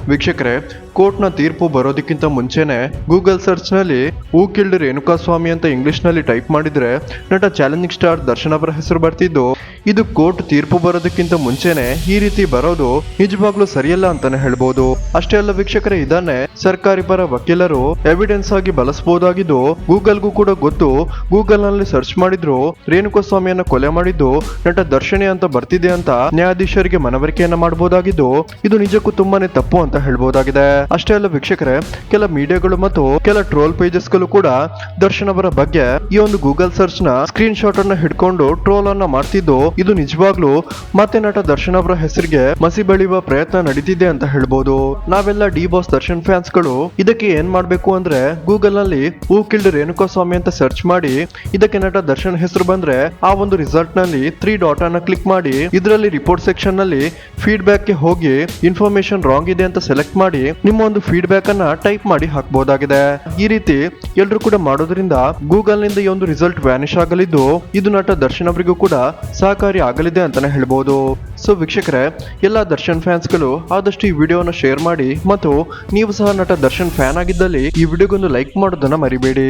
ವೀಕ್ಷಕರೇ, ಕೋರ್ಟ್ನ ತೀರ್ಪು ಬರೋದಕ್ಕಿಂತ ಮುಂಚೆನೆ ಗೂಗಲ್ ಸರ್ಚ್ ನಲ್ಲಿ ಹೂ ಕಿಲ್ಡ್ ರೇಣುಕಾಸ್ವಾಮಿ ಅಂತ ಇಂಗ್ಲಿಷ್ ನಲ್ಲಿ ಟೈಪ್ ಮಾಡಿದ್ರೆ ನಟ ಚಾಲೆಂಜಿಂಗ್ ಸ್ಟಾರ್ ದರ್ಶನ್ ಅವರ ಹೆಸರು ಬರ್ತಿದ್ದು, ಇದು ಕೋರ್ಟ್ ತೀರ್ಪು ಬರೋದಕ್ಕಿಂತ ಮುಂಚೆನೆ ಈ ರೀತಿ ಬರೋದು ನಿಜವಾಗ್ಲೂ ಸರಿಯಲ್ಲ ಅಂತಾನೆ ಹೇಳ್ಬೋದು. ಅಷ್ಟೇ ಅಲ್ಲ ವೀಕ್ಷಕರೇ, ಇದನ್ನೇ ಸರ್ಕಾರಿ ಪರ ವಕೀಲರು ಎವಿಡೆನ್ಸ್ ಆಗಿ ಬಳಸಬಹುದಾಗಿದ್ದು, ಗೂಗಲ್ಗೂ ಕೂಡ ಗೊತ್ತು. ಗೂಗಲ್ ನಲ್ಲಿ ಸರ್ಚ್ ಮಾಡಿದ್ರು ರೇಣುಕಾಸ್ವಾಮಿಯನ್ನ ಕೊಲೆ ಮಾಡಿದ್ದು ನಟ ದರ್ಶನೇ ಅಂತ ಬರ್ತಿದೆ ಅಂತ ನ್ಯಾಯಾಧೀಶರಿಗೆ ಮನವರಿಕೆಯನ್ನ ಮಾಡಬಹುದಾಗಿದ್ದು, ಇದು ನಿಜಕ್ಕೂ ತುಂಬಾನೇ ತಪ್ಪು ಅಂತ ಹೇಳ್ಬಹುದಾಗಿದೆ. ಅಷ್ಟೇ ಅಲ್ಲ ವೀಕ್ಷಕರೇ, ಕೆಲ ಮೀಡಿಯಾಗಳು ಮತ್ತು ಕೆಲ ಟ್ರೋಲ್ ಪೇಜಸ್ ಗಳು ಕೂಡ ದರ್ಶನ್ ಅವರ ಬಗ್ಗೆ ಈ ಒಂದು ಗೂಗಲ್ ಸರ್ಚ್ ನ ಸ್ಕ್ರೀನ್ ಶಾಟ್ ಅನ್ನ ಹಿಡ್ಕೊಂಡು ಟ್ರೋಲ್ ಅನ್ನ ಮಾಡ್ತಿದ್ದು, ಇದು ನಿಜವಾಗ್ಲೂ ಮತ್ತೆ ನಟ ದರ್ಶನ್ ಅವರ ಹೆಸರಿಗೆ ಮಸಿ ಬಳಿಯುವ ಪ್ರಯತ್ನ ನಡೀತಿದೆ ಅಂತ ಹೇಳ್ಬೋದು. ನಾವೆಲ್ಲ ಡಿ ಬಾಸ್ ದರ್ಶನ್ ಫ್ಯಾನ್ಸ್ ಗಳು ಇದಕ್ಕೆ ಏನ್ ಮಾಡ್ಬೇಕು ಅಂದ್ರೆ, ಗೂಗಲ್ ನಲ್ಲಿ ಹೂ ಕಿಲ್ಡ್ ರೇಣುಕಾಸ್ವಾಮಿ ಅಂತ ಸರ್ಚ್ ಮಾಡಿ ಇದಕ್ಕೆ ನಟ ದರ್ಶನ್ ಹೆಸರು ಬಂದ್ರೆ ಆ ಒಂದು ರಿಸಲ್ಟ್ ನಲ್ಲಿ 3 ಡಾಟ್ ಅನ್ನ ಕ್ಲಿಕ್ ಮಾಡಿ ಇದರಲ್ಲಿ ರಿಪೋರ್ಟ್ ಸೆಕ್ಷನ್ ನಲ್ಲಿ ಫೀಡ್ಬ್ಯಾಕ್ ಗೆ ಹೋಗಿ ಇನ್ಫಾರ್ಮೇಶನ್ ರಾಂಗ್ ಇದೆ ಅಂತ ಸೆಲೆಕ್ಟ್ ಮಾಡಿ ನಿಮ್ಮ ಒಂದು ಫೀಡ್ಬ್ಯಾಕ್ ಅನ್ನ ಟೈಪ್ ಮಾಡಿ ಹಾಕಬಹುದಾಗಿದೆ. ಈ ರೀತಿ ಎಲ್ಲರೂ ಕೂಡ ಮಾಡೋದ್ರಿಂದ ಗೂಗಲ್ ನಿಂದ ಈ ಒಂದು ರಿಸಲ್ಟ್ ವ್ಯಾನಿಶ್ ಆಗಲಿದ್ದು, ಇದು ನಟ ದರ್ಶನ್ ಅವರಿಗೂ ಕೂಡ ಸಹಕಾರಿ ಆಗಲಿದೆ ಅಂತಾನೆ ಹೇಳ್ಬೋದು. ಸೊ ವೀಕ್ಷಕರೇ, ಎಲ್ಲ ದರ್ಶನ್ ಫ್ಯಾನ್ಸ್ ಗಳು ಆದಷ್ಟು ಈ ವಿಡಿಯೋನ ಶೇರ್ ಮಾಡಿ ಮತ್ತು ನೀವು ಸಹ ನಟ ದರ್ಶನ್ ಫ್ಯಾನ್ ಆಗಿದ್ದಲ್ಲಿ ಈ ವಿಡಿಯೋಗೊಂದು ಲೈಕ್ ಮಾಡೋದನ್ನ ಮರಿಬೇಡಿ.